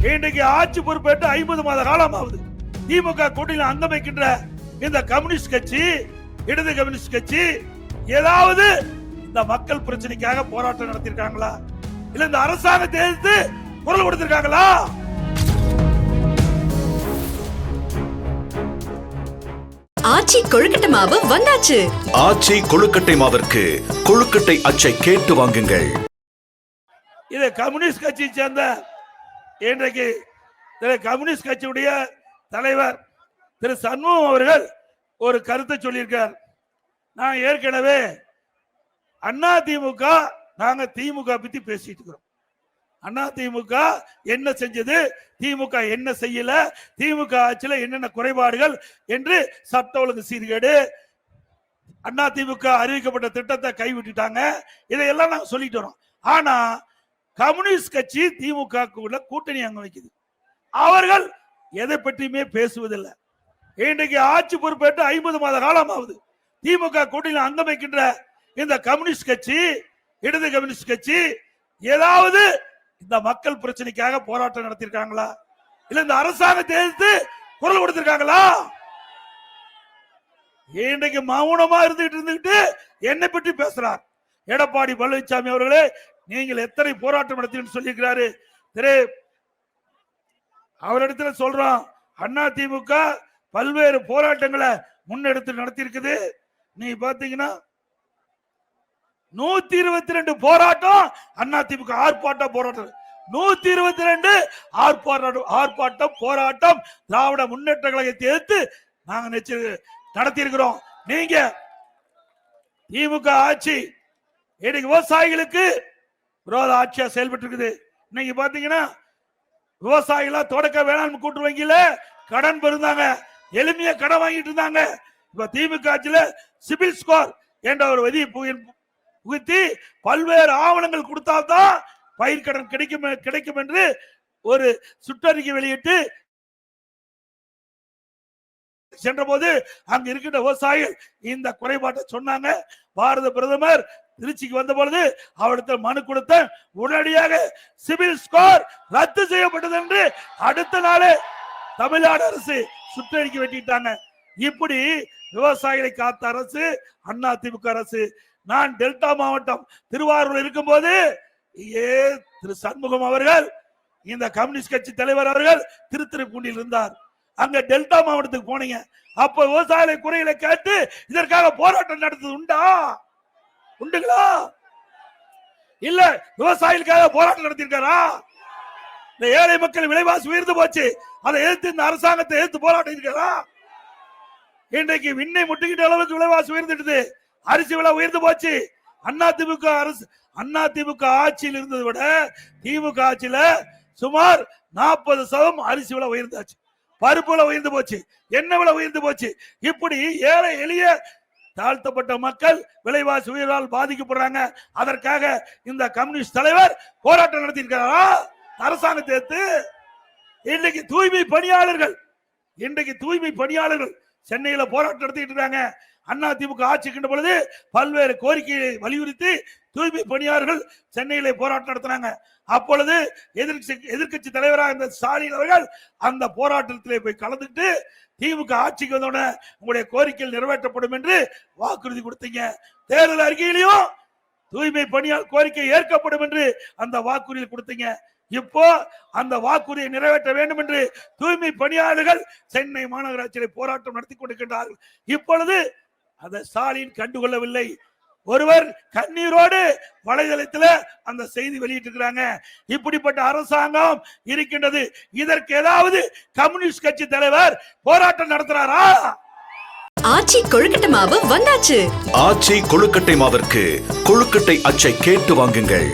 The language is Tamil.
இன்றைக்கு ஆட்சி பொறுப்பேற்று 50 மாத காலமாவது. திமுக கூட்டணியில் அங்கம் வைக்கின்ற இந்த கம்யூனிஸ்ட் கட்சி, இடது கம்யூனிஸ்ட் கட்சி ஏதாவது இந்த மக்கள் பிரச்சனைக்காக போராட்டம் நடத்திருக்காங்களா? இல்ல இந்த அரசாங்கத்தை எதிர்த்து குரல் கொடுத்திருக்காங்களா? ஆச்சி கொழுக்கட்டை மாவு வந்தாச்சு. ஆச்சி கொழுக்கட்டை மாவிற்கு கொழுக்கட்டை அச்சை கேட்டு வாங்குங்கள். இது கம்யூனிஸ்ட் கட்சியை சேர்ந்த இன்றைக்கு கம்யூனிஸ்ட் கட்சியுடைய தலைவர் திரு சண்முகம் அவர்கள் ஒரு கருத்தை சொல்லியிருக்கார். நான் ஏற்கனவே அண்ணா திமுக நாங்க திமுக பத்தி பேசிட்டு இருக்கிறோம். அண்ணா திமுக என்ன செஞ்சது, திமுக என்ன செய்யல, திமுக ஆட்சியில் என்னென்ன குறைபாடுகள் என்று சட்ட ஒழுங்கு சீர்கேடு, அண்ணா திமுக அறிவிக்கப்பட்ட திட்டத்தை கைவிட்டுட்டாங்க, இதையெல்லாம் நாங்க சொல்லிட்டு வரோம். ஆனா கம்யூனிஸ்ட் கட்சி திமுக கூட்டணி அங்க வைக்குது. அவர்கள் எதை பற்றியுமே பேசுவதில்லை. இன்றைக்கு ஆட்சி பொறுப்பேற்று 50 மாத காலமாவது. திமுக கூட்டணியில் அங்கம் வைக்கின்ற இந்த கம்யூனிஸ்ட் கட்சி, இடது கம்யூனிஸ்ட் கட்சி ஏதாவது இந்த மக்கள் பிரச்சனைக்காக போராட்டம் நடத்திருக்காங்களா? இல்ல இந்த அரசாங்கத்தை எதிர்த்து குரல் கொடுத்திருக்காங்களா? இன்றைக்கு மௌனமா இருந்துட்டு என்னை பற்றி பேசுறார் எடப்பாடி பழனிசாமி அவர்களே. நீங்கள் எத்தனை போராட்டம் நடத்தி சொல்லியிருக்கிறாரு. அவரிடத்துல சொல்றோம், அண்ணா திமுக பல்வேறு போராட்டங்களை முன்னெடுத்து நடத்தி இருக்குது. நீ பாத்தீங்கன்னா 122 போராட்டம் அண்ணா திமுக ஆர்ப்பாட்டம் போராட்டம், 122 ஆர்ப்பாட்டம் போராட்டம் திராவிட முன்னேற்ற கழகத்தை எதிர்த்து நாங்க நடத்தி இருக்கிறோம். நீங்க திமுக ஆட்சி இன்னைக்கு விவசாயிகளுக்கு விரோத ஆட்சியா செயல்பட்டு இருக்குது. இன்னைக்கு பாத்தீங்கன்னா விவசாயிகளா தொடக்க வேளாண் கூட்டு வங்கியில கடன் பெறுந்தாங்க, எளிமையா கடன் வாங்கிட்டு இருந்தாங்க. இப்ப திமுக ஆட்சியில சிபில் ஸ்கோர் என்ற ஒரு விதியை புகுத்தி பல்வேறு ஆவணங்கள் கொடுத்தால்தான் பயிர்க்கடன் கிடைக்கும் என்று ஒரு சுற்றறிக்கை வெளியிட்டு சென்ற போது அங்க இருக்கின்ற விவசாயிகள் இந்த குறைபாட்டை சொன்னாங்க. பாரத பிரதமர் திருச்சிக்கு வந்த பொழுது அவரிடத்தில் மனு கொடுத்த உடனடியாக சிபில் ஸ்கோர் ரத்து செய்யப்பட்டது என்று அடுத்த நாளே தமிழ்நாடு அரசு சுற்றறிக்கை வெட்டிட்டாங்க. இப்படி விவசாயிகளை காத்த அரசு அண்ணா திமுக அரசு. நான் டெல்டா மாவட்டம் திருவாரூர் இருக்கும் போது திரு சண்முகம் அவர்கள், இந்த கம்யூனிஸ்ட் கட்சி தலைவர் அவர்கள் திருத்துறைப்பூண்டியில் இருந்தார். அங்க டெல்டா மாவட்டத்துக்கு போனீங்க. அப்ப விவசாய குறைகளை கேட்டு இதற்காக போராட்டம் நடத்தது உண்டுங்களா? இல்ல விவசாயிகளுக்காக போராட்டம் நடத்திருக்காரா? இந்த ஏழை மக்கள் விலைவாசி உயர்ந்து போச்சு, அதை எதிர்த்து இந்த அரசாங்கத்தை எதிர்த்து போராட்டம் இருக்காரா? இன்றைக்கு விண்ணை முட்டுக்கிட்ட அளவுக்கு விலைவாசி உயர்ந்துட்டு, அரிசி விலை உயர்ந்து போச்சு. அண்ணா திமுக அரசு, அண்ணா திமுக ஆட்சியில் இருந்ததை விட திமுக ஆட்சியில சுமார் 40% அரிசி விலை உயர்ந்தாச்சு, பருப்பு விலை உயர்ந்து போச்சு, எண்ணெய் விலை உயர்ந்து போச்சு. இப்படி ஏழை எளிய தாழ்த்தப்பட்ட மக்கள் விலைவாசி உயர்வால் பாதிக்கப்படுறாங்க. அதற்காக இந்த கம்யூனிஸ்ட் தலைவர் போராட்டம் நடத்தியிருக்கிறாரா அரசாங்கத்தை எடுத்து? இன்றைக்கு தூய்மை பணியாளர்கள் சென்னையில போராட்டம் நடத்திட்டு இருக்காங்க. அண்ணா திமுக ஆட்சிக்கின்ற பொழுது பல்வேறு கோரிக்கையை வலியுறுத்தி தூய்மை பணியாளர்கள் சென்னையிலே போராட்டம் நடத்தினாங்க. அப்பொழுது எதிர்கட்சி தலைவராக இருந்த ஸ்டாலின் அவர்கள் அந்த போராட்டத்திலே போய் கலந்துட்டு திமுக ஆட்சிக்கு வந்தோட உங்களுடைய கோரிக்கைகள் நிறைவேற்றப்படும் என்று வாக்குறுதி கொடுத்தீங்க. தேர்தல் அறிக்கையிலையும் தூய்மை பணியாளர் கோரிக்கை ஏற்கப்படும் என்று அந்த வாக்குறுதி கொடுத்தீங்க. இப்போ அந்த வாக்குறுதியை நிறைவேற்ற வேண்டும் என்று தூய்மை பணியாளர்கள் சென்னை மாநகராட்சியில் போராட்டம் நடத்தி கொண்டிருக்கின்றார்கள். இப்பொழுது அதை ஸ்டாலின் கண்டுகொள்ளவில்லை. ஒருவர் கண்ணீரோடு வலைதளத்தில் அந்த செய்தி வெளியிட்டிருக்கிறாங்க. இப்படிப்பட்ட அரசாங்கம் இருக்கின்றது. இதற்கு ஏதாவது கம்யூனிஸ்ட் கட்சி தலைவர் போராட்டம் நடத்துறாரா? ஆச்சி கொழுக்கட்டை மாவு வந்தாச்சு. ஆச்சி கொழுக்கட்டை மாவிற்கு கொழுக்கட்டை அச்சை கேட்டு வாங்குங்கள்.